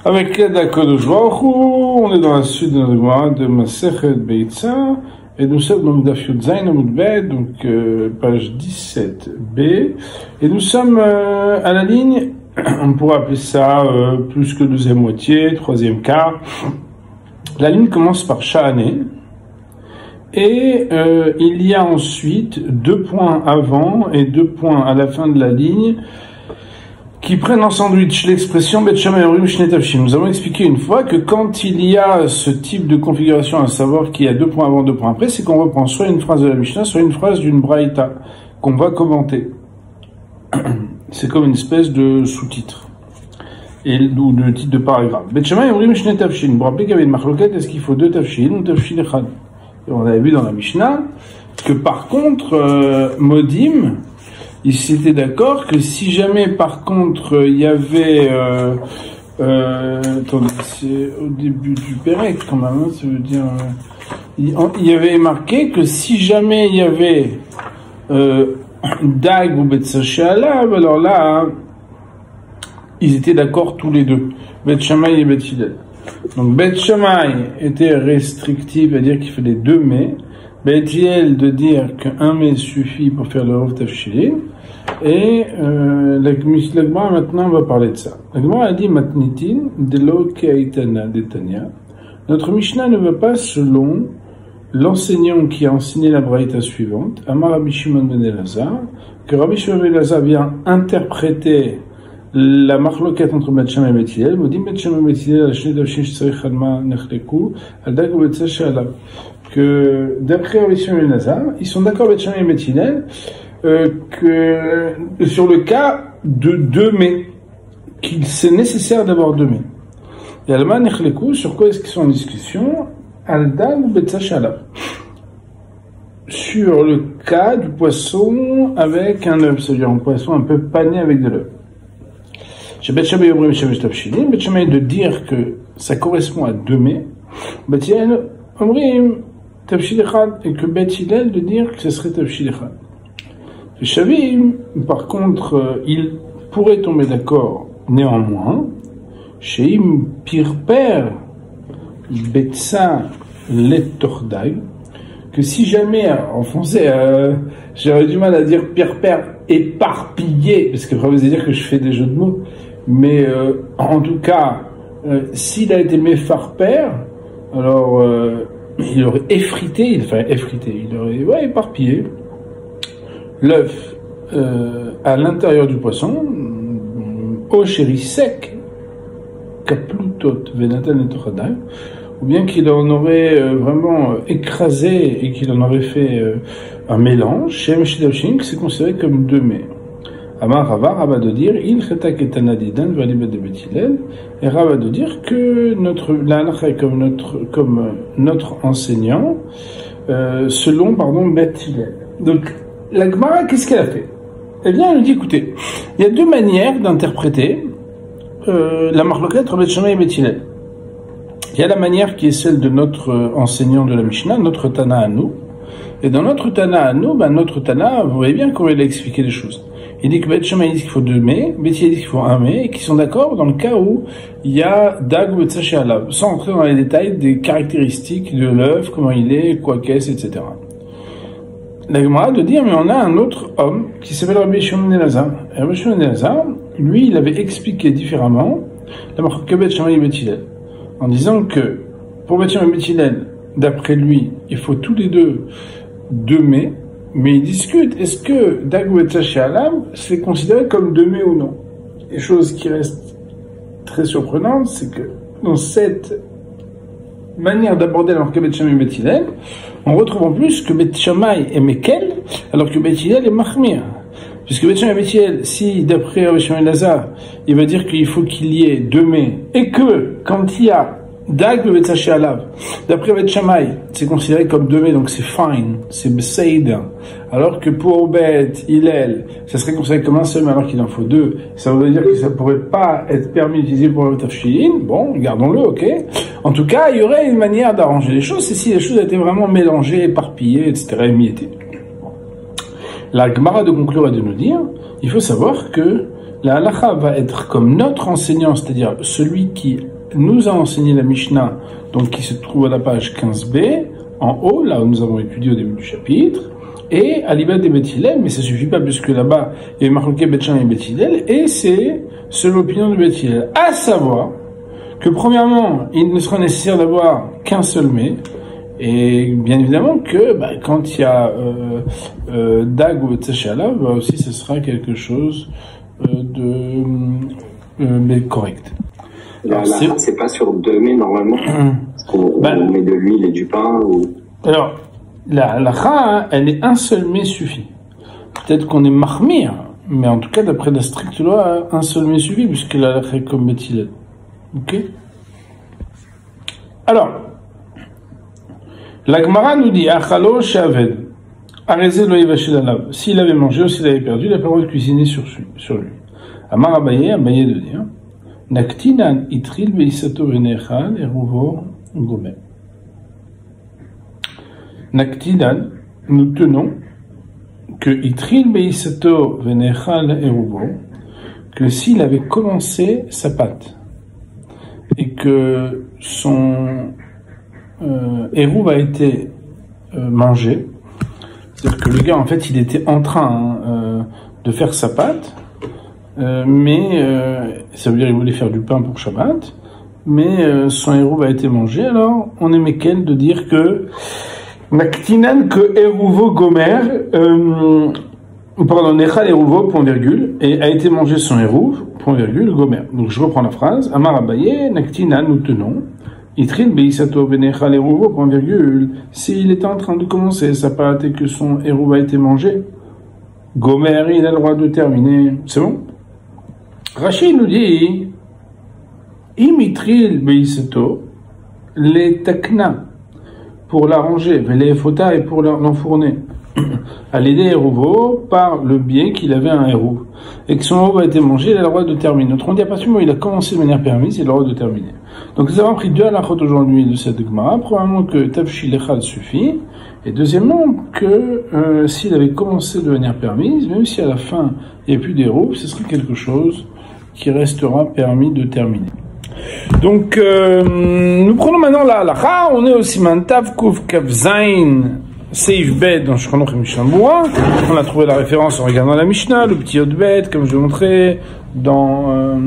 Avec l'aide d'Akadosh Baruch Hu, on est dans la suite de notre Gemara de Masechet Beitza, et nous sommes donc Daf Yud Zayin Amud Bet, donc page 17b, et nous sommes à la ligne, on pourrait appeler ça plus que deuxième moitié, troisième quart. La ligne commence par Sha'ané, et il y a ensuite 2 points avant et 2 points à la fin de la ligne, qui prennent en sandwich l'expression Bet Shammai Omrim Shnei Tafshin. Nous avons expliqué une fois que quand il y a ce type de configuration, à savoir qu'il y a 2 points avant, 2 points après, c'est qu'on reprend soit une phrase de la Mishnah, soit une phrase d'une Braïta, qu'on va commenter. C'est comme une espèce de sous-titre, ou de titre de paragraphe. Bet Shammai Omrim Shnei Tafshin. Vous vous rappelez qu'il y avait une marloquette, est-ce qu'il faut 2 Tafshin ou Tafshin Echad? Et on avait vu dans la Mishnah que par contre, Modim, ils s'étaient d'accord que si jamais, par contre, il y avait... attendez, c'est au début du Pérec, quand même, hein, ça veut dire... il y avait marqué que si jamais il y avait Dag ou Bet Shalav, alors là, ils étaient d'accord tous les deux, Bet Shammai et Bet Hillel. Donc Bet Shammai était restrictif, à dire qu'il fallait 2 mets, Bet Hillel de dire qu'un mets suffit pour faire le Rov Tafshilin. Et la Gemara maintenant va parler de ça. La Gemara a dit Matnitin delo keitana detania. Notre Mishnah ne va pas selon l'enseignant qui a enseigné la braïta suivante, Amar Rabbi Shimon ben Elazar, que Rabbi Shimon ben Elazar vient interpréter la marloquette entre Bet Shammai et Bet Hillel. Modim Bet Shammai et Bet Hillel al shnei tafshin shetzarich alma nechleku al dag u'bet shalav. Que d'après Rabbi Shimon ben Elazar, ils sont d'accord Bet Shammai et Bet Hillel que sur le cas de 2 mets, qu'il c'est nécessaire d'avoir 2 mets. Et Alma Nechleku, sur quoi est-ce qu'ils sont en discussion? Alda ou Betsa Shalav. Sur le cas du poisson avec un œuf, c'est-à-dire un poisson un peu pané avec de l'œuf. Chez Bet Shammai Omrim Shemesh Tafshilim, Bet Shammai de dire que ça correspond à 2 mets, Bet Hillel Omrim Tafshil Echad, et que Bet Hillel de dire que ce serait Tafshil Echad. Shavim, par contre, il pourrait tomber d'accord néanmoins, Sheim Pirper Betsa Letordai, que si jamais, en français, j'aurais du mal à dire Pirper éparpillé, parce que ça veut dire que je fais des jeux de mots, mais en tout cas, s'il a été méfarper, alors il aurait effrité, il aurait éparpillé l'œuf à l'intérieur du poisson, au chéri sec, kaplutot venatan et tochadai, ou bien qu'il en aurait vraiment écrasé et qu'il en aurait fait un mélange, shem shidavshin, que c'est considéré comme 2 mets. Amar Rava, Rava de dire, il chetak et tanadidan valibet de Bet Hillel, et Rava de dire que la halakha est comme notre enseignant, selon, Bet Hillel. Donc, la Gemara, qu'est-ce qu'elle a fait? Elle vient, elle nous dit, écoutez, il y a 2 manières d'interpréter la marloquette entre Bet Shammai et Bet Hillel. Il y a la manière qui est celle de notre enseignant de la Mishnah, notre Tana à nous. Et dans notre Tana à nous, notre Tana, vous voyez bien comment il a expliqué les choses. Il dit que Bet Shammai dit qu'il faut 2 mets, Bet Hillel dit qu'il faut 1 mets, et qu'ils sont d'accord dans le cas où il y a Dag ou Bet Shalav, sans entrer dans les détails des caractéristiques de l'œuf, comment il est, quoi qu'est-ce, etc. La Gemara de dire, mais on a un autre homme qui s'appelle Rabbi Shimon ben Elazar. Et Rabbi Shimon ben Elazar, lui, il avait expliqué différemment la marque Bet Shammai et Bet Hillel, en disant que pour Bet Shammai et Bet Hillel, d'après lui, il faut tous les 2 mets, mais ils discutent, est-ce que Dag ou Bet Shalav, c'est considéré comme 2 mets ou non? Et chose qui reste très surprenante, c'est que dans cette manière d'aborder la marque Bet Shammai et Bet Hillel, on retrouve en plus que Bet Shammai est Mekel, alors que Bet Hillel est Mahmir. Puisque Bet Shammai et Bet Hillel, si d'après Rabbi Shimon ben Elazar, il va dire qu'il faut qu'il y ait 2 mets, et que quand il y a Dag ou Bet Shalav, d'après Bet Shammai, c'est considéré comme 2 mets, donc c'est fine, c'est Beseid. Alors que pour Bet Hillel, ça serait considéré comme un seul, mais alors qu'il en faut 2. Ça voudrait dire que ça pourrait pas être permis d'utiliser pour le Tafshilin. Bon, gardons-le, ok. En tout cas, il y aurait une manière d'arranger les choses, c'est si les choses étaient vraiment mélangées, éparpillées, etc., émiettées. La Gemara de conclure et de nous dire, il faut savoir que la halakha va être comme notre enseignant, c'est-à-dire celui qui nous a enseigné la Mishnah, donc qui se trouve à la page 15b, en haut, là où nous avons étudié au début du chapitre, et à l'ibad des Beth Hillel, mais ça suffit pas puisque là-bas il y a marqué Beth Shammai et Beth Hillel, et c'est selon l'opinion de Beth Hillel, à savoir que premièrement, il ne sera nécessaire d'avoir qu'un seul mets, et bien évidemment que quand il y a Dag ou Tsachala, aussi ce sera quelque chose mais correct. La c'est pas sur 2 mets normalement. On met de l'huile et du pain ou... Alors, la halakha, elle est un seul mets suffit. Peut-être qu'on est mahmir, mais en tout cas, d'après la stricte loi, un seul mets suffit, puisque la halakha est comme Beth Hillel. Ok? Alors, la Gemara nous dit, Achalo shaved, arezé lo yivashel alav. S'il avait mangé ou s'il avait perdu, il n'a pas le droit de cuisiner sur lui. Amar Abaye de dire, Naktinan itril beisato venechal eruvo gomer. Naktinan, nous tenons que itril beisato venechal eruvo, que s'il avait commencé sa pâte et que son hérouve a été mangé, c'est-à-dire que le gars en fait il était en train de faire sa pâte, mais ça veut dire qu'il voulait faire du pain pour Shabbat, mais son hérouve a été mangé, alors on est méquel de dire que Naktinan que hérouvo gomer, pardon, Nechal hérouvo, point virgule, et a été mangé son hérouve, point virgule, gomer. Donc je reprends la phrase, Amar Abaye, Naktinan, nous tenons, Itril beisato benechal hérouvo, point virgule, s'il était en train de commencer sa pâte et que son hérouve a été mangé, gomer, il a le droit de terminer, c'est bon? Rachid nous dit, Imitril beisato, les takna, pour l'arranger, les fota et pour l'enfourner. À l'aider hérouvo par le biais qu'il avait un hérouve. Et que son hérouve a été mangé, il a le droit de terminer. Autrement dit, à partir du moment où il a commencé de manière permise, il a le droit de terminer. Donc nous avons pris 2 halakhot aujourd'hui de cette Gemara. Premièrement que tafshil echad suffit. Et deuxièmement que s'il avait commencé de manière permise, même si à la fin il n'y a plus d'hérouve, ce serait quelque chose qui restera permis de terminer. Donc, nous prenons maintenant la halakha. On est au siman tav kuf kaf zayin seif bet dans Shulchan Mishnah Berurah. On a trouvé la référence en regardant la Mishnah, le petit yod bet, comme je l'ai montré, dans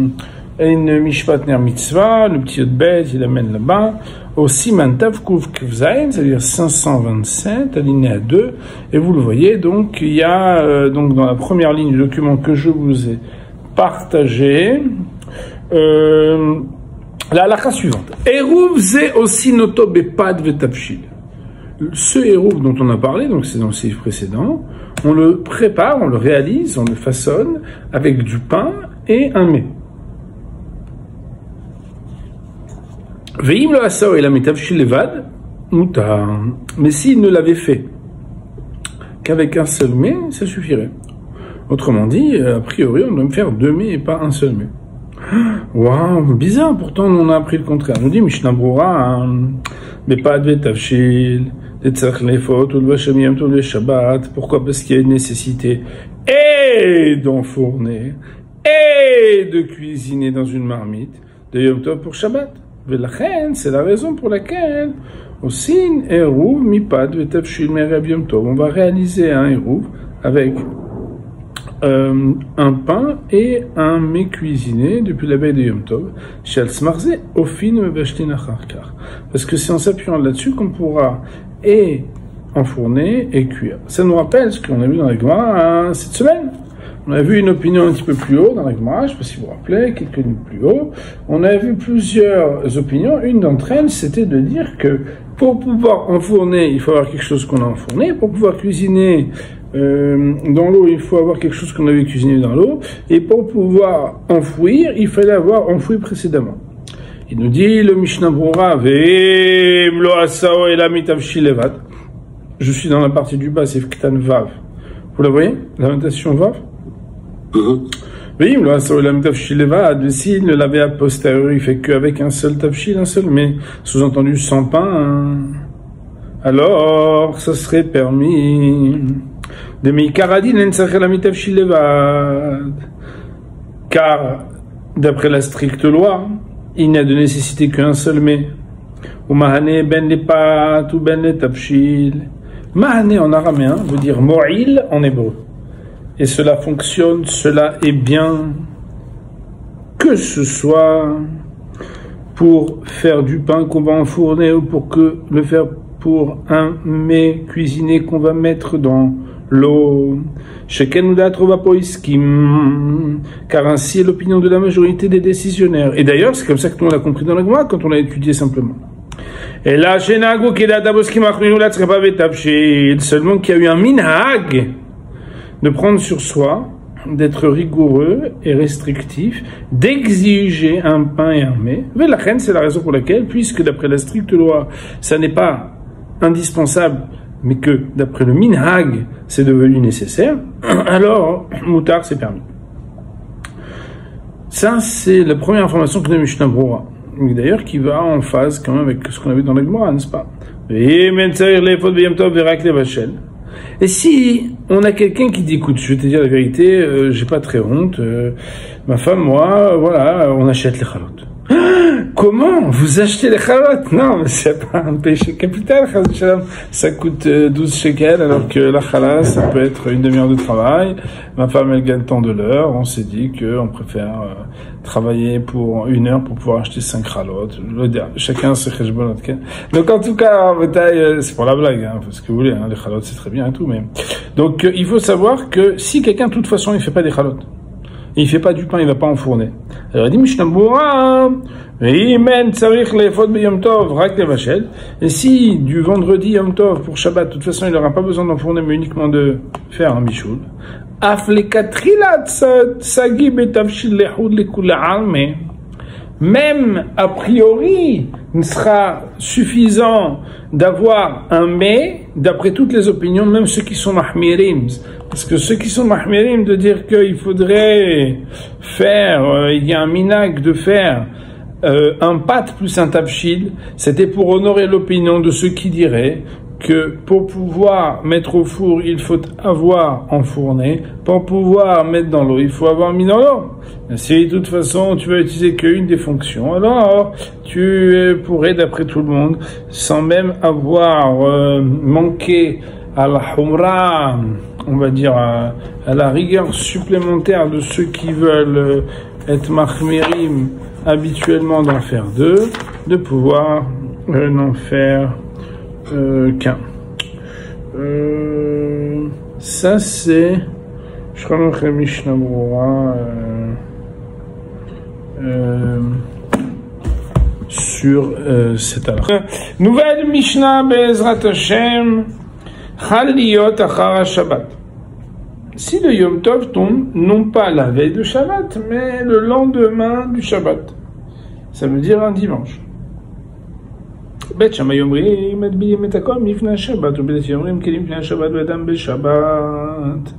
Ein Mishpat Ner Mitzvah, le petit yod bet, il amène là-bas, au siman tav kuf kaf zayin, c'est-à-dire 527, alinéa 2, et vous le voyez, donc, il y a, donc, dans la première ligne du document que je vous ai partagé, la halakha suivante. Hérouv ze aussi noto bepad vetapshil. Ce hérouv dont on a parlé, donc c'est dans le séif précédent, on le prépare, on le réalise, on le façonne avec du pain et un mets. Veim lo asao el amitavshil levad mutar. Mais s'il ne l'avait fait qu'avec un seul mets, ça suffirait. Autrement dit, a priori, on doit me faire 2 mets et pas un seul mets. Waouh, bizarre, pourtant on a appris le contraire. On dit Mishnah Berurah, mais pas de tafshil, de tzarech lefot, ou de vachamiyam, ou de Shabbat. Pourquoi? Parce qu'il y a une nécessité et d'enfourner, et de cuisiner dans une marmite, de Yom Tov pour Shabbat. Velachen, c'est la raison pour laquelle, aussi, Eruv, mipad, vetafshil, merab Yom Tov. On va réaliser un Eruv avec un pain et un mets cuisiné depuis la veille de Yom Tov, shel smarze ofin mevashtin acharkar. Parce que c'est en s'appuyant là-dessus qu'on pourra et enfourner et cuire. Ça nous rappelle ce qu'on a vu dans la Gemara cette semaine. On a vu une opinion un petit peu plus haut dans la Gemara, je ne sais pas si vous vous rappelez, quelques lignes plus haut. On a vu plusieurs opinions. Une d'entre elles, c'était de dire que pour pouvoir enfourner, il faut avoir quelque chose qu'on a enfourné. Pour pouvoir cuisiner dans l'eau, il faut avoir quelque chose qu'on avait cuisiné dans l'eau. Et pour pouvoir enfouir, il fallait avoir enfoui précédemment. Il nous dit, le Mishnah Berurah, Ve'im lo asao el amitavshil levad. Je suis dans la partie du bas, c'est Ktan Vav. Vous la voyez? La notation Vav? Ve'im lo asao el amitavshil levad. S'il ne l'avait a posteriori, il fait qu'avec un seul tavshil, un seul, mais sous-entendu sans pain, alors ça serait permis. De Meikaradin l'ensachel amitavshil levad. Car, d'après la stricte loi, il n'y a de nécessité qu'un seul mets. Ou mahane ben les pâtes ou ben les tafshil. Mahane en araméen veut dire mo'il en hébreu. Et cela fonctionne, cela est bien. Que ce soit pour faire du pain qu'on va enfourner ou pour le faire pour un mets cuisiné qu'on va mettre dans l'eau. Car ainsi est l'opinion de la majorité des décisionnaires. Et d'ailleurs, c'est comme ça que nous on l'a compris dans la Gemara quand on l'a étudié simplement. Et là, seulement qu'il y a eu un minhag de prendre sur soi, d'être rigoureux et restrictif, d'exiger un pain et un mets. Mais la reine, c'est la raison pour laquelle, puisque d'après la stricte loi, ça n'est pas indispensable, mais que d'après le minhag, c'est devenu nécessaire, alors, moutard, c'est permis. Ça, c'est la première information que donne Mishnah Brura. D'ailleurs, qui va en phase quand même avec ce qu'on a vu dans la Gemara, n'est-ce pas? Et si on a quelqu'un qui dit, écoute, je vais te dire la vérité, j'ai pas très honte, ma femme, moi, voilà, on achète les chalotes. Comment vous achetez les chalotes? Non, mais c'est pas un péché capital, ça coûte 12 shekels, alors que la chala, ça peut être une demi-heure de travail. Ma femme, elle gagne tant de l'heure. On s'est dit qu'on préfère travailler pour 1 heure pour pouvoir acheter 5 chalotes. Chacun ses cheshbon. Donc, en tout cas, en bataille, c'est pour la blague, hein, parce que vous voulez, hein, les chalotes, c'est très bien et tout, mais. Donc, il faut savoir que si quelqu'un, de toute façon, il fait pas des chalotes, il fait pas du pain, il va pas enfourner. Alors, il dit, Mishnah Brura, et si du vendredi Yom Tov pour Shabbat, de toute façon il n'aura pas besoin d'enfourner mais uniquement de faire un bichoul, même a priori il sera suffisant d'avoir un mets, d'après toutes les opinions, même ceux qui sont mahmirim, parce que ceux qui sont mahmirim de dire qu'il faudrait faire, il y a un minag de faire un pâte plus un tafshil, c'était pour honorer l'opinion de ceux qui diraient que pour pouvoir mettre au four, il faut avoir enfourné, pour pouvoir mettre dans l'eau, il faut avoir mis dans l'eau. Si de toute façon tu vas utiliser qu'une des fonctions, alors tu pourrais, d'après tout le monde, sans même avoir manqué à la humra, on va dire à la rigueur supplémentaire de ceux qui veulent être mahmirim habituellement d'en faire 2, de pouvoir n'en faire qu'un. Ça c'est je crois que Mishnah Brura sur cette halakha. Nouvelle Mishnah Be'ezrat Hashem Chaliyot Achar Shabbat. Si le Yom Tov tombe, non pas la veille de Shabbat, mais le lendemain du Shabbat. Ça veut dire un dimanche. Bet Shammai Omrim Medbiyim et Hakol Mifnei Shabbat, ou Bet Yomrim Kelim Mifnei Shabbat Vedam Beshabbat.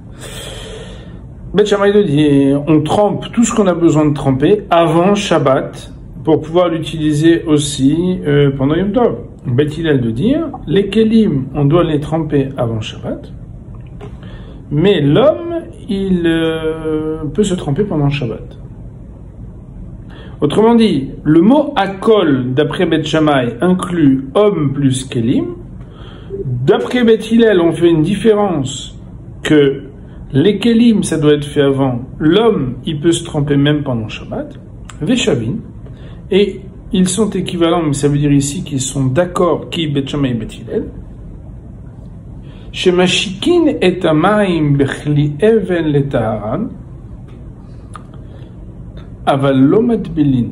Bet Shammai dit, on trempe tout ce qu'on a besoin de tremper avant Shabbat pour pouvoir l'utiliser aussi pendant Yom Tov. Bet Hillel de dire, les Kelim, on doit les tremper avant Shabbat. Mais l'homme, il peut se tremper pendant Shabbat. Autrement dit, le mot Hakol, d'après Bet Shammai, inclut homme plus Kelim. D'après Bet Hillel, on fait une différence que les Kelim, ça doit être fait avant. L'homme, il peut se tremper même pendant Shabbat. Veshavin. Et ils sont équivalents, mais ça veut dire ici qu'ils sont d'accord, qui Bet Shammai et Bet Hillel. Shemashikin et amaim bechli even letaharan aval lo matbelin.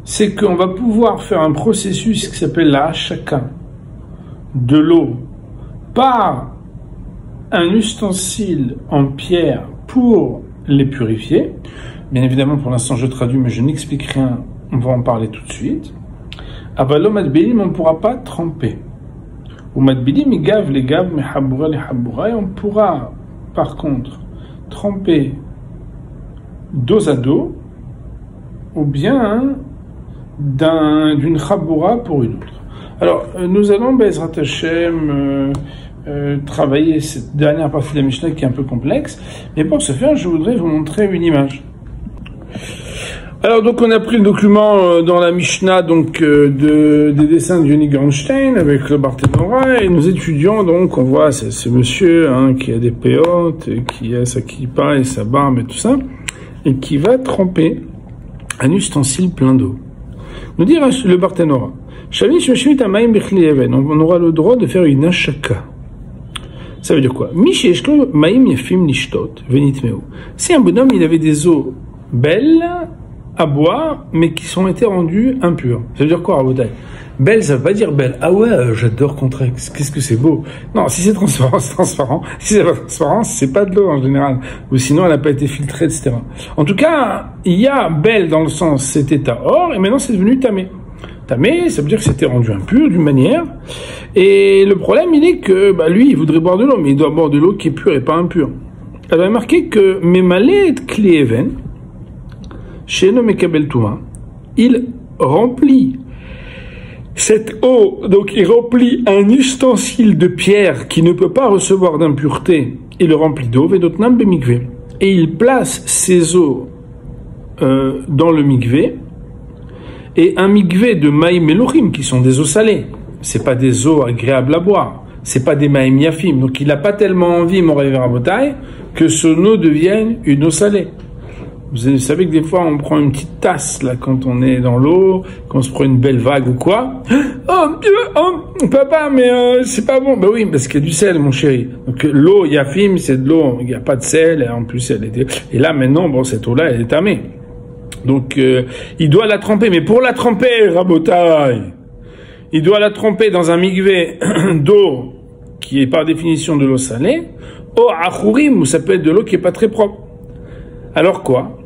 C'est qu'on va pouvoir faire un processus qui s'appelle la hashaka de l'eau par un ustensile en pierre pour les purifier. Bien évidemment, pour l'instant je traduis, mais je n'explique rien, on va en parler tout de suite. Aval lo matbelin, on ne pourra pas tremper. Ou matbilim igav les gav mehabura les habura, et on pourra par contre tremper dos à dos ou bien d'une chaboura pour une autre. Alors nous allons Be'ezrat Hashem travailler cette dernière partie de la Mishnah qui est un peu complexe, mais pour ce faire je voudrais vous montrer une image. Alors donc on a pris le document dans la Mishnah donc des dessins de Yoni Gronstein avec le Barthénora et nous étudions donc on voit ce monsieur qui a des péotes, qui a sa kippa et sa barbe et tout ça et qui va tremper un ustensile plein d'eau. Nous dit le Barthénora, on aura le droit de faire une ashaka. Ça veut dire quoi? Si un bonhomme il avait des eaux belles à boire, mais qui sont été rendues impures. Ça veut dire quoi, Rabotai? Belle, ça veut pas dire belle. Ah ouais, j'adore Contrex. Qu'est-ce que c'est beau. Non, si c'est transparent, c'est transparent. Si c'est pas transparent, c'est pas de l'eau en général. Ou sinon, elle n'a pas été filtrée, etc. En tout cas, il y a belle dans le sens, c'était tahor, et maintenant c'est devenu tamé. Tamé, ça veut dire que c'était rendu impur d'une manière. Et le problème, il est que, lui, il voudrait boire de l'eau, mais il doit boire de l'eau qui est pure et pas impure. Alors, il a marqué que, Memale et Kleven, chez Nomekabel Touma, il remplit cette eau, donc il remplit un ustensile de pierre qui ne peut pas recevoir d'impureté, et le remplit d'eau, Vedotnam Bemikvé. Et il place ces eaux dans le mikvé, et un mikvé de maïm melouchim, qui sont des eaux salées. C'est pas des eaux agréables à boire, c'est pas des maïm yafim. Donc il n'a pas tellement envie, mon Rav Rabotai, que son eau devienne une eau salée. Vous savez que des fois, on prend une petite tasse, là, quand on est dans l'eau, quand on se prend une belle vague ou quoi. Oh, papa, mais c'est pas bon. Oui, parce qu'il y a du sel, mon chéri. Donc, l'eau, yafim, c'est de l'eau, il n'y a pas de sel, et en plus, elle était... Et là, maintenant, cette eau-là, elle est tamée. Donc, il doit la tremper. Mais pour la tremper, Rabotai, il doit la tremper dans un mikvé d'eau, qui est par définition de l'eau salée, ou achourim, où ça peut être de l'eau qui est pas très propre. Alors quoi?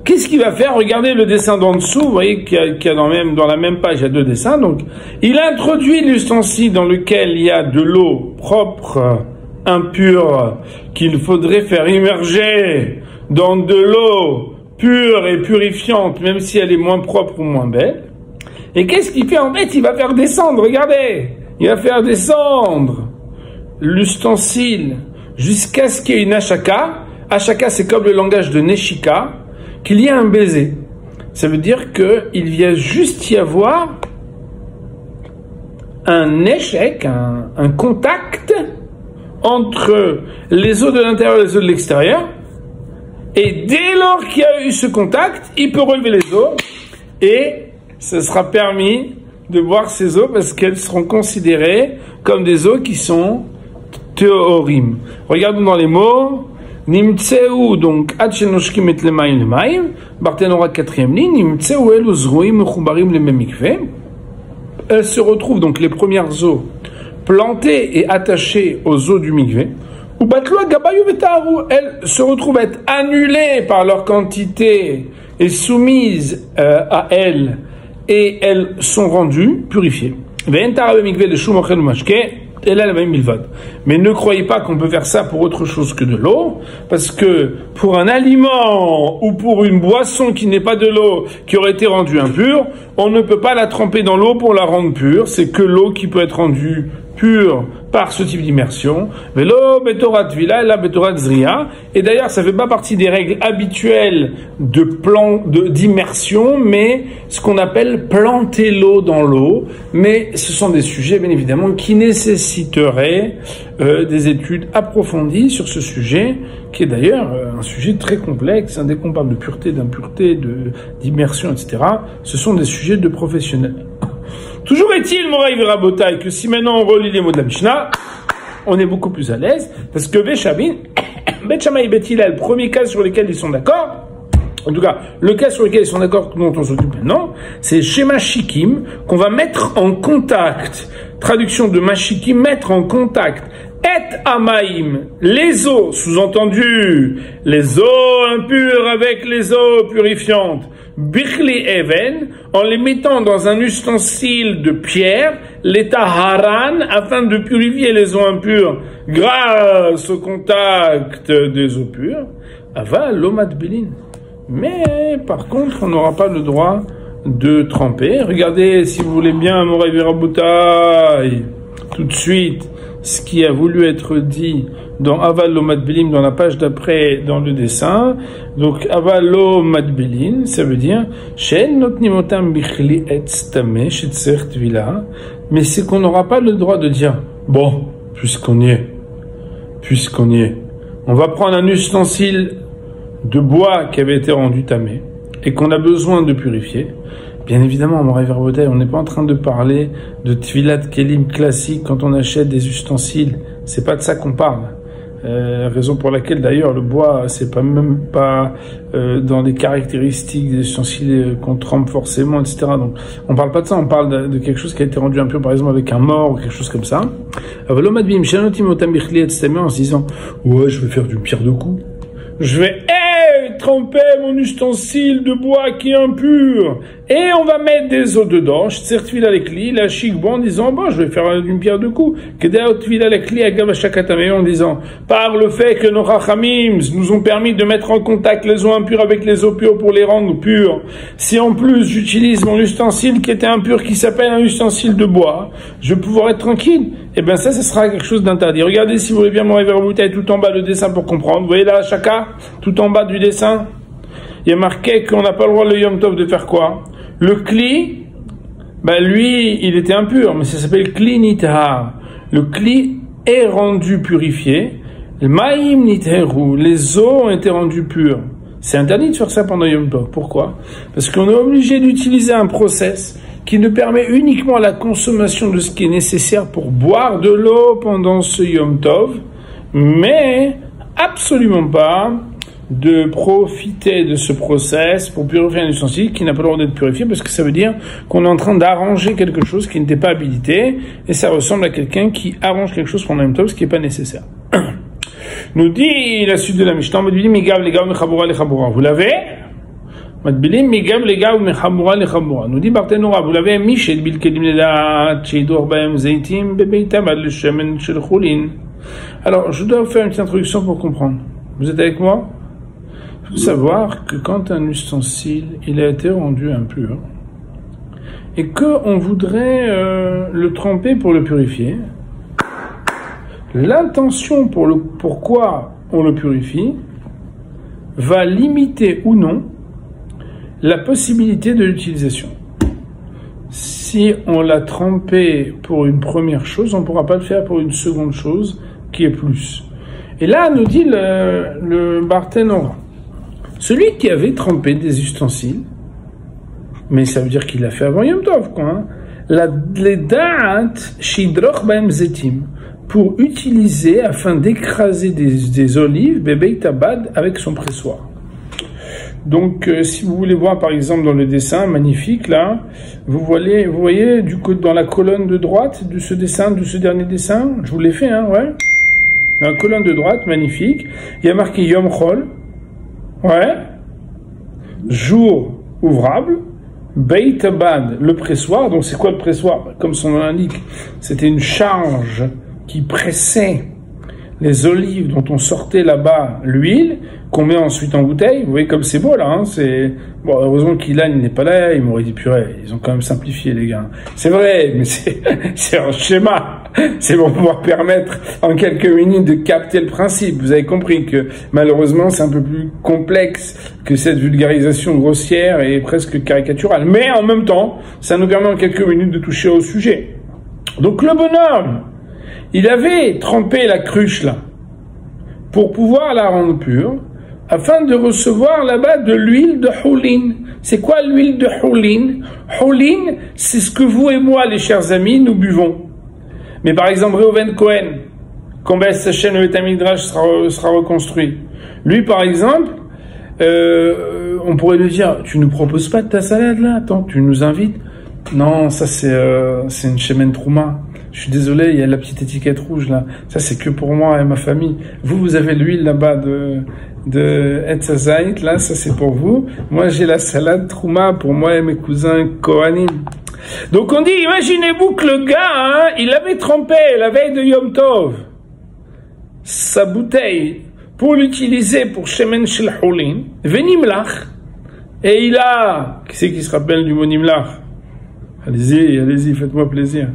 Qu'est-ce qu'il va faire? Regardez le dessin d'en dessous, vous voyez qu'il y a dans la même page, il y a deux dessins. Donc, il introduit l'ustensile dans lequel il y a de l'eau propre, impure, qu'il faudrait faire immerger dans de l'eau pure et purifiante, même si elle est moins propre ou moins belle. Et qu'est-ce qu'il fait? En fait, il va faire descendre, regardez, il va faire descendre l'ustensile jusqu'à ce qu'il y ait une ashaka. Ashaka, c'est comme le langage de Neshika, qu'il y ait un baiser. Ça veut dire qu'il vient juste y avoir un échec, un contact entre les eaux de l'intérieur et les eaux de l'extérieur. Et dès lors qu'il y a eu ce contact, il peut relever les eaux et ce sera permis de boire ces eaux parce qu'elles seront considérées comme des eaux qui sont théorim. Regardons dans les mots. Nimtseu, donc, Adshenoshkim et lemaim lemaim, Barthénora 4e ligne, Nimtseu elu zruim mechubarim lememikve. Elles se retrouvent, donc, les premières eaux plantées et attachées aux eaux du mikvé. Ou batloa gabayu vetaru, elles se retrouvent à être annulées par leur quantité et soumises à elles, et elles sont rendues purifiées. Ve'entara bemikve de shumochel umashke. Et là, la même milvad. Mais ne croyez pas qu'on peut faire ça pour autre chose que de l'eau, parce que pour un aliment ou pour une boisson qui n'est pas de l'eau, qui aurait été rendue impure, on ne peut pas la tremper dans l'eau pour la rendre pure. C'est que l'eau qui peut être rendue pure par ce type d'immersion. Velo betorat vila et la betorat zria. Et d'ailleurs, ça fait pas partie des règles habituelles d'immersion, mais ce qu'on appelle planter l'eau dans l'eau. Mais ce sont des sujets, bien évidemment, qui nécessiteraient des études approfondies sur ce sujet, qui est d'ailleurs un sujet très complexe. Dès qu'on parle de pureté, d'impureté, d'immersion, etc., ce sont des sujets de professionnels. Toujours est-il, Moraï Rabotai, que si maintenant on relit les mots de la Mishnah, on est beaucoup plus à l'aise, parce que Bet Shammai et Bet Hillel, le premier cas sur lequel ils sont d'accord, en tout cas, le cas sur lequel ils sont d'accord, dont on s'occupe maintenant, c'est chez Mashikim, qu'on va mettre en contact, traduction de Mashikim, mettre en contact, et Amaïm, les eaux, sous-entendu, les eaux impures avec les eaux purifiantes, Bichli Even, en les mettant dans un ustensile de pierre, l'état haran, afin de purifier les eaux impures grâce au contact des eaux pures, ava l'omad belin. Mais, par contre, on n'aura pas le droit de tremper. Regardez, si vous voulez bien, Moraï Rabotai, tout de suite, ce qui a voulu être dit dans Avalo Madbilim, dans la page d'après, dans le dessin. Donc, Avalo Madbilim, ça veut dire, mais c'est qu'on n'aura pas le droit de dire, bon, puisqu'on y est, on va prendre un ustensile de bois qui avait été rendu tamé, et qu'on a besoin de purifier. Bien évidemment, mon rêve Verbotaï, on n'est pas en train de parler de Tfilat Kelim classique quand on achète des ustensiles. C'est pas de ça qu'on parle. Raison pour laquelle d'ailleurs le bois, c'est pas même pas dans les caractéristiques des ustensiles qu'on trempe forcément, etc. Donc on parle pas de ça, on parle de quelque chose qui a été rendu impur, par exemple avec un mort ou quelque chose comme ça. En se disant, ouais, je vais faire d'une pierre deux coups. Je vais tremper mon ustensile de bois qui est impur et on va mettre des eaux dedans. Je certifie avec lui, la chic bon en disant bon, je vais faire une pierre de coups. Que d'ailleurs avec lui en disant par le fait que nos rachamim nous ont permis de mettre en contact les eaux impures avec les eaux pures pour les rendre pures. Si en plus j'utilise mon ustensile qui était impur, qui s'appelle un ustensile de bois, je vais pouvoir être tranquille. Et bien ça sera quelque chose d'interdit. Regardez si vous voulez bien mon rêve bouteille tout en bas le dessin pour comprendre. Vous voyez là, chacun, tout en bas du dessin, il y a marqué qu'on n'a pas le droit le Yom Tov de faire quoi? Le Kli, lui, il était impur, mais ça s'appelle Kli Nithar. Le Kli est rendu purifié. Le Maïm Nitheru, les eaux ont été rendues pures. C'est interdit de faire ça pendant Yom Tov. Pourquoi? Parce qu'on est obligé d'utiliser un process qui ne permet uniquement la consommation de ce qui est nécessaire pour boire de l'eau pendant ce Yom Tov, mais absolument pas de profiter de ce process pour purifier un ustensile qui n'a pas le droit d'être purifié, parce que ça veut dire qu'on est en train d'arranger quelque chose qui n'était pas habilité, et ça ressemble à quelqu'un qui arrange quelque chose pendant Yom Tov, ce qui n'est pas nécessaire. Nous dit la suite de la Mishnah, vous l'avez? Nous dit Barthénora, vous l'avez mis chez Alors, je dois vous faire une petite introduction pour comprendre. Vous êtes avec moi? Il faut savoir que quand un ustensile, il a été rendu impur, et qu'on voudrait le tremper pour le purifier, l'intention pourquoi on le purifie va limiter ou non la possibilité de l'utilisation. Si on l'a trempé pour une première chose, on ne pourra pas le faire pour une seconde chose qui est plus. Et là, nous dit le Barthénora, celui qui avait trempé des ustensiles, mais ça veut dire qu'il l'a fait avant Yom Tov, quoi. Les da'at shidroch ba'em zetim, pour utiliser afin d'écraser des olives, bébé tabad avec son pressoir. Donc, si vous voulez voir, par exemple, dans le dessin magnifique, là, vous voyez du coup, dans la colonne de droite de ce dessin, de ce dernier dessin, je vous l'ai fait, hein, ouais. Dans la colonne de droite, magnifique, il y a marqué Yom Chol, ouais, jour ouvrable, Beit Abad, le pressoir. Donc, c'est quoi le pressoir? Comme son nom l'indique, c'était une charge qui pressait les olives dont on sortait là-bas l'huile, qu'on met ensuite en bouteille. Vous voyez comme c'est beau là, hein, c'est... Bon, heureusement qu'Ilan n'est pas là, il m'aurait dit purée, ils ont quand même simplifié les gars. C'est vrai, mais c'est un schéma. C'est pour pouvoir permettre en quelques minutes de capter le principe. Vous avez compris que malheureusement c'est un peu plus complexe que cette vulgarisation grossière et presque caricaturale. Mais en même temps, ça nous permet en quelques minutes de toucher au sujet. Donc le bonhomme, il avait trempé la cruche là, pour pouvoir la rendre pure, afin de recevoir là-bas de l'huile de Houlin. C'est quoi l'huile de Houlin? Houlin, c'est ce que vous et moi, les chers amis, nous buvons. Mais par exemple, Reuven Cohen, quand sa chaîne le Midrash sera reconstruit, lui par exemple, on pourrait lui dire, tu nous proposes pas de ta salade là? Attends, tu nous invites? Non, ça c'est une Shemen Trouma. Je suis désolé, il y a la petite étiquette rouge là. Ça c'est que pour moi et ma famille. Vous avez l'huile là-bas de Etzazait, là, ça c'est pour vous. Moi j'ai la salade Trouma pour moi et mes cousins Kohanim. Donc on dit, imaginez-vous que le gars, hein, il avait trempé la veille de Yom Tov sa bouteille pour l'utiliser pour Shemen Shel Houlin, Venimlach, et il a, qui c'est qui se rappelle du mot Nimlach? Allez-y, faites-moi plaisir.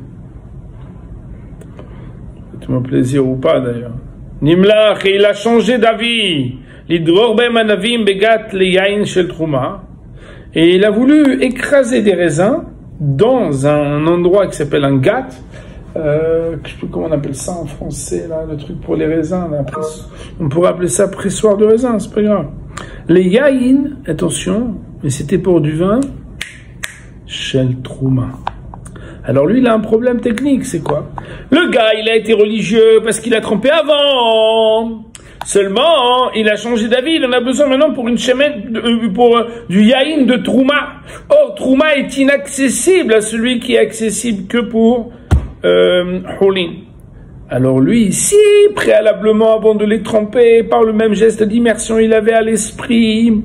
Faites-moi plaisir ou pas d'ailleurs. Nimlach, et il a changé d'avis. L'idror ben manavim begat le yain shel trouma. Et il a voulu écraser des raisins dans un endroit qui s'appelle un gat. Je sais plus comment on appelle ça en français, là, le truc pour les raisins. Là, on pourrait appeler ça pressoir de raisin, c'est pas grave. Les yain, attention, mais c'était pour du vin shel trouma. Alors lui, il a un problème technique, c'est quoi? Le gars, il a été religieux parce qu'il a trempé avant. Seulement, il a changé d'avis, il en a besoin maintenant pour une pour du yaïn de trouma. Or, trouma est inaccessible à celui qui est accessible que pour Holin. Alors lui, ici, préalablement, avant de les tremper, par le même geste d'immersion, il avait à l'esprit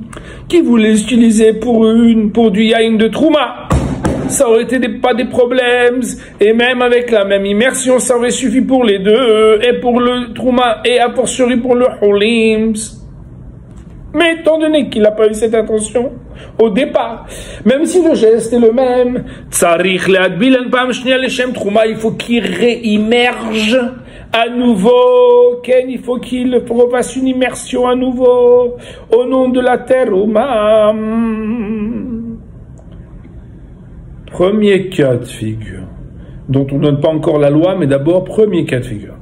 qu'il voulait utiliser pour du yaïn de trouma. Ça aurait été pas des problèmes, et même avec la même immersion, ça aurait suffi pour les deux, et pour le trouma, et a fortiori pour le holims. Mais étant donné qu'il n'a pas eu cette intention, au départ, même si le geste est le même, il faut qu'il réimmerge à nouveau, il faut qu'il refasse une immersion à nouveau, au nom de la terre, Premier cas de figure, dont on ne donne pas encore la loi, mais d'abord, premier cas de figure.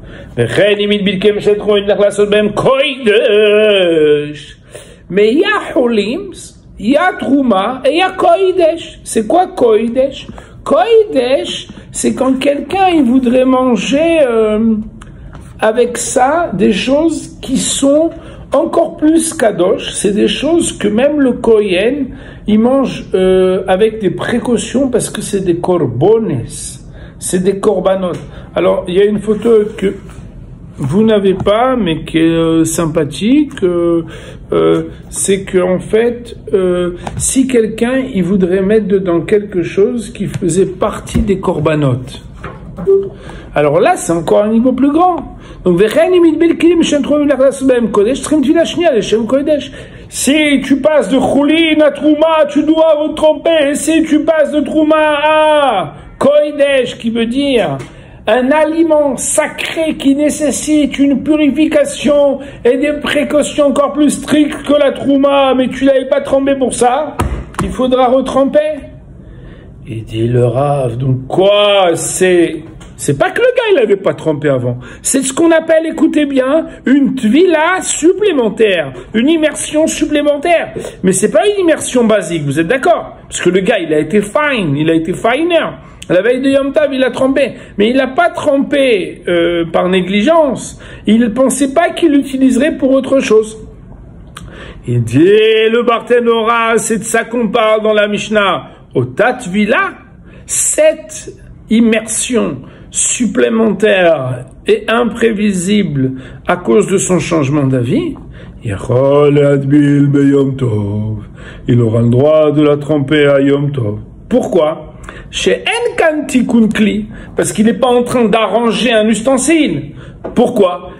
Mais il y a Holims, il y a Trouma et il y a Koidesh. C'est quoi Koidesh? Koidesh, c'est quand quelqu'un il voudrait manger avec ça des choses qui sont encore plus kadosh, c'est des choses que même le Kohen, il mange avec des précautions parce que c'est des korbones, c'est des korbanot. Alors, il y a une photo que vous n'avez pas, mais qui est sympathique, c'est que en fait, si quelqu'un, il voudrait mettre dedans quelque chose qui faisait partie des korbanot, alors là, c'est encore un niveau plus grand. Donc, si tu passes de Choulin à Trouma, tu dois vous tromper. Si tu passes de Trouma à Koidesh, qui veut dire un aliment sacré qui nécessite une purification et des précautions encore plus strictes que la Trouma, mais tu l'avais pas trempé pour ça, il faudra retremper. Et dit le Rav, donc quoi, c'est pas que le gars il avait pas trempé avant, c'est ce qu'on appelle, écoutez bien, une tvila supplémentaire, une immersion supplémentaire. Mais c'est pas une immersion basique, vous êtes d'accord? Parce que le gars il a été finer. À la veille de Yom Tov, il a trempé, mais il n'a pas trempé par négligence. Il ne pensait pas qu'il l'utiliserait pour autre chose. Il dit, le Barthénora, c'est de ça qu'on parle dans la Mishnah. Au Tatvila, cette immersion supplémentaire et imprévisible à cause de son changement d'avis, il aura le droit de la tremper à Yom Tov. Pourquoi? Chez Enkantikun Kli, parce qu'il n'est pas en train d'arranger un ustensile. Pourquoi?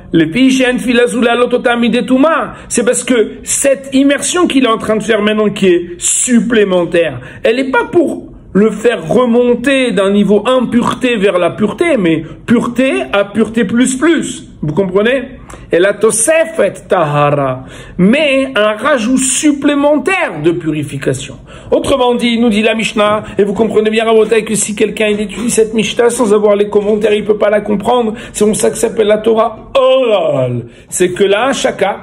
C'est parce que cette immersion qu'il est en train de faire maintenant, qui est supplémentaire, elle n'est pas pour le faire remonter d'un niveau impureté vers la pureté, mais pureté à pureté plus. Vous comprenez? Et la tosefet tahara, mais un rajout supplémentaire de purification. Autrement dit, nous dit la Mishnah, et vous comprenez bien, Rabotai, que si quelqu'un il étudie cette Mishnah sans avoir les commentaires, il peut pas la comprendre. C'est pour ça que ça s'appelle la Torah orale. C'est que là, chacun,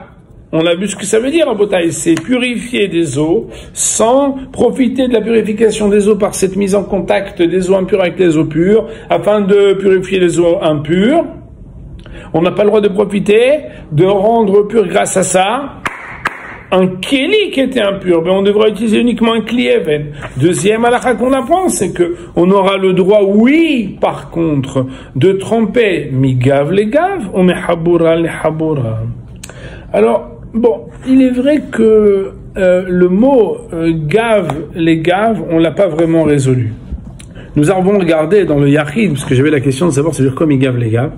on a vu ce que ça veut dire, Rabotai, c'est purifier des eaux sans profiter de la purification des eaux par cette mise en contact des eaux impures avec les eaux pures, afin de purifier les eaux impures. On n'a pas le droit de profiter, de rendre pur grâce à ça un keli qui était impur. Mais on devrait utiliser uniquement un kli even. Deuxième halakha qu'on apprend, c'est que on aura le droit, oui, par contre, de tremper migav les gav ou mehabura les habura. Alors, bon, il est vrai que le mot gav les gav, on l'a pas vraiment résolu. Nous avons regardé dans le Yachid, parce que j'avais la question de savoir ça veut dire quoi migav les gav.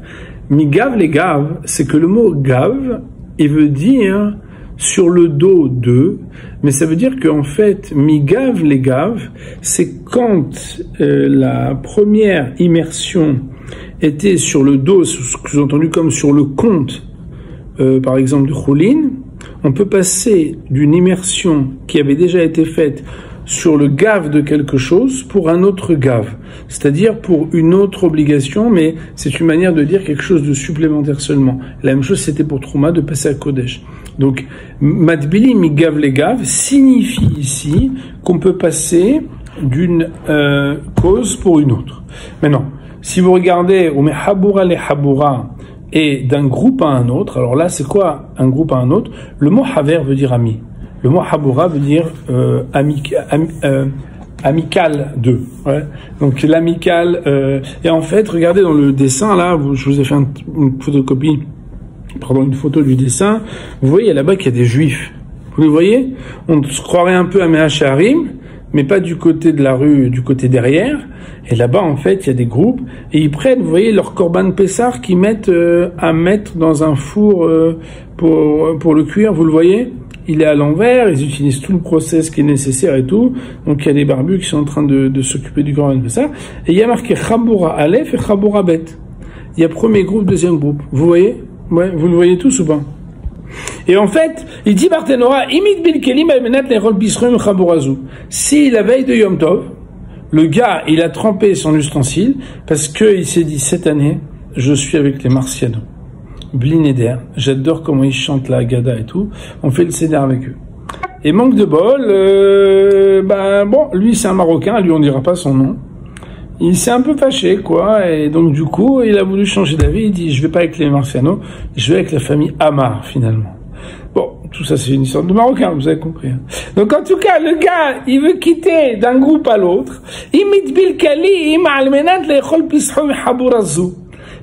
Migav les gav, c'est que le mot gav, il veut dire sur le dos de, mais ça veut dire qu'en fait, migav les gav, c'est quand la première immersion était sur le dos, sous-entendu comme sur le compte, par exemple, de Choulin, on peut passer d'une immersion qui avait déjà été faite sur le gave de quelque chose pour un autre gave, c'est-à-dire pour une autre obligation, mais c'est une manière de dire quelque chose de supplémentaire seulement. La même chose, c'était pour Trouma de passer à Kodesh. Donc, Matbili mi gav le gav signifie ici qu'on peut passer d'une cause pour une autre. Maintenant, si vous regardez, on met Haboura le Haboura et d'un groupe à un autre, alors là, c'est quoi un groupe à un autre? Le mot Haver veut dire ami. Le mot Haboura veut dire amical de. Ouais. Donc l'amical. Et en fait, regardez dans le dessin, là, je vous ai fait une photocopie, une photo du dessin. Vous voyez là-bas qu'il y a des juifs. Vous les voyez? On se croirait un peu à Mehacharim, mais pas du côté de la rue, du côté derrière. Et là-bas, en fait, il y a des groupes, et ils prennent, vous voyez, leur korban pessar qu'ils mettent à mettre dans un four pour le cuire, vous le voyez? Il est à l'envers, ils utilisent tout le process qui est nécessaire et tout. Donc il y a des barbus qui sont en train de s'occuper du korban pessar. Et il y a marqué Chaboura Aleph et Chaboura Bet. Il y a premier groupe, deuxième groupe. Vous voyez? Ouais, vous le voyez tous ou pas? Et en fait, il dit Barthénora, imite bil kelim almenat lerol bisrum chabourazu. Si la veille de Yom Tov, le gars, il a trempé son ustensile parce que il s'est dit cette année, je suis avec les Marcianos. Blinéder, j'adore comment ils chantent la Haggadah et tout. On fait le Seder avec eux. Et manque de bol, lui c'est un Marocain, lui on dira pas son nom. Il s'est un peu fâché, quoi, et donc du coup, il a voulu changer d'avis, il dit, je vais pas avec les Marcianos, je vais avec la famille Amar, finalement. Bon, tout ça c'est une histoire de Marocain, vous avez compris. Donc en tout cas, le gars, il veut quitter d'un groupe à l'autre.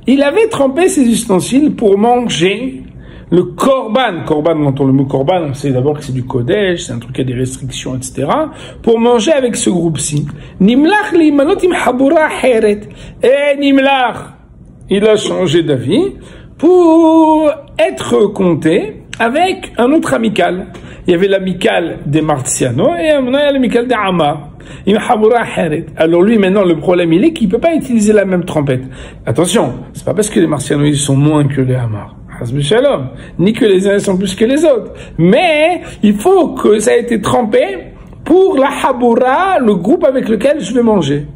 Il avait trempé ses ustensiles pour manger le korban. Korban, on entend le mot korban, on sait d'abord que c'est du kodesh, c'est un truc qui a des restrictions, etc. Pour manger avec ce groupe-ci. Nimlach li manotim habura heret. Et Nimlach, il a changé d'avis pour être compté avec un autre amical. Il y avait l'amical des Marcianos et maintenant il y a l'amical des Amar. Alors lui, maintenant, le problème, il est qu'il peut pas utiliser la même trompette. Attention, c'est pas parce que les Marcianos, ils sont moins que les Amar. Ni que les uns sont plus que les autres. Mais, il faut que ça ait été trempé pour la Haboura, le groupe avec lequel je vais manger.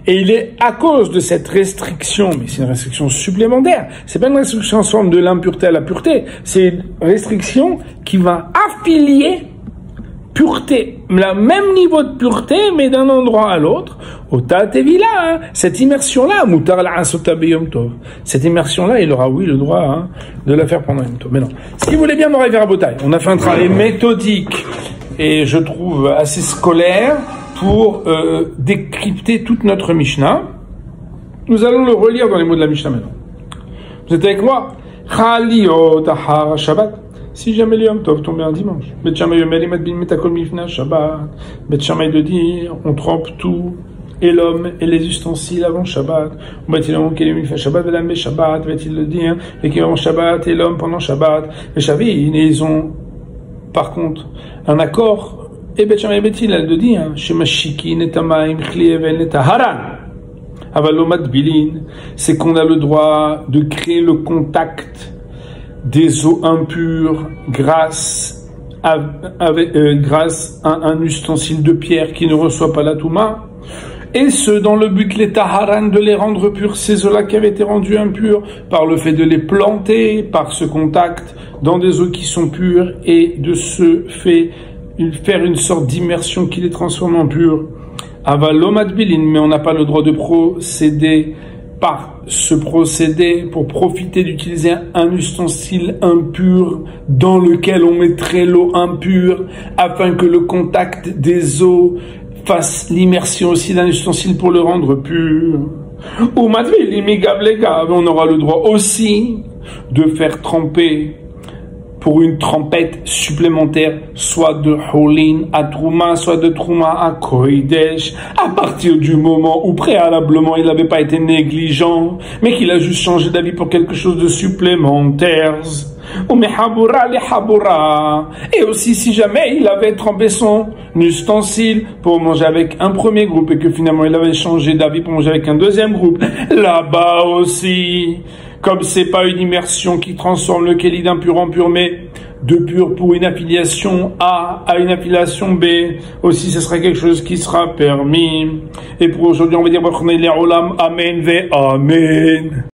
Et il est à cause de cette restriction, mais c'est une restriction supplémentaire. C'est pas une restriction en forme de l'impureté à la pureté. C'est une restriction qui va affilier pureté, le même niveau de pureté, mais d'un endroit à l'autre. Cette immersion-là, cette immersion-là, il aura, oui, le droit de la faire pendant Yom Tov. Mais non. Si vous voulez bien, Moraï Verabotai, on a fait un travail méthodique et je trouve assez scolaire pour décrypter toute notre Mishnah. Nous allons le relire dans les mots de la Mishnah maintenant. Vous êtes avec moi? Shabbat. Si jamais le Yom Tov tombait un dimanche. Bet Shammai de dire, on trempe tout, et l'homme, et les ustensiles avant Shabbat. Va-t-il le dire, et qui avant Shabbat, et l'homme pendant Shabbat. Et Shavin, ils ont, par contre, un accord, et Bet Shammai bet-il de dire, Shemashikin et Tamaim, Chlieven et Taharan. Avalomat Bilin, c'est qu'on a le droit de créer le contact des eaux impures grâce à un ustensile de pierre qui ne reçoit pas la Touma, et ce dans le but les taharan de les rendre purs, ces eaux-là qui avaient été rendues impures par le fait de les planter par ce contact dans des eaux qui sont pures et de ce fait faire une sorte d'immersion qui les transforme en pures. Avalomat bilin, mais on n'a pas le droit de procéder par ce procédé pour profiter d'utiliser un ustensile impur dans lequel on mettrait l'eau impure afin que le contact des eaux fasse l'immersion aussi d'un ustensile pour le rendre pur. Ou on aura le droit aussi de faire tremper pour une trempette supplémentaire, soit de Holin à Trouma, soit de Trouma à Kodesh, à partir du moment où préalablement il n'avait pas été négligent, mais qu'il a juste changé d'avis pour quelque chose de supplémentaire. ou mehabura les habura. Et aussi, si jamais il avait trempé son ustensile pour manger avec un premier groupe et que finalement il avait changé d'avis pour manger avec un deuxième groupe, là-bas aussi, comme c'est pas une immersion qui transforme le keli d'impur en pur, mais de pur pour une affiliation A à une affiliation B, aussi ce sera quelque chose qui sera permis. Et pour aujourd'hui, on va dire, amen ve amen.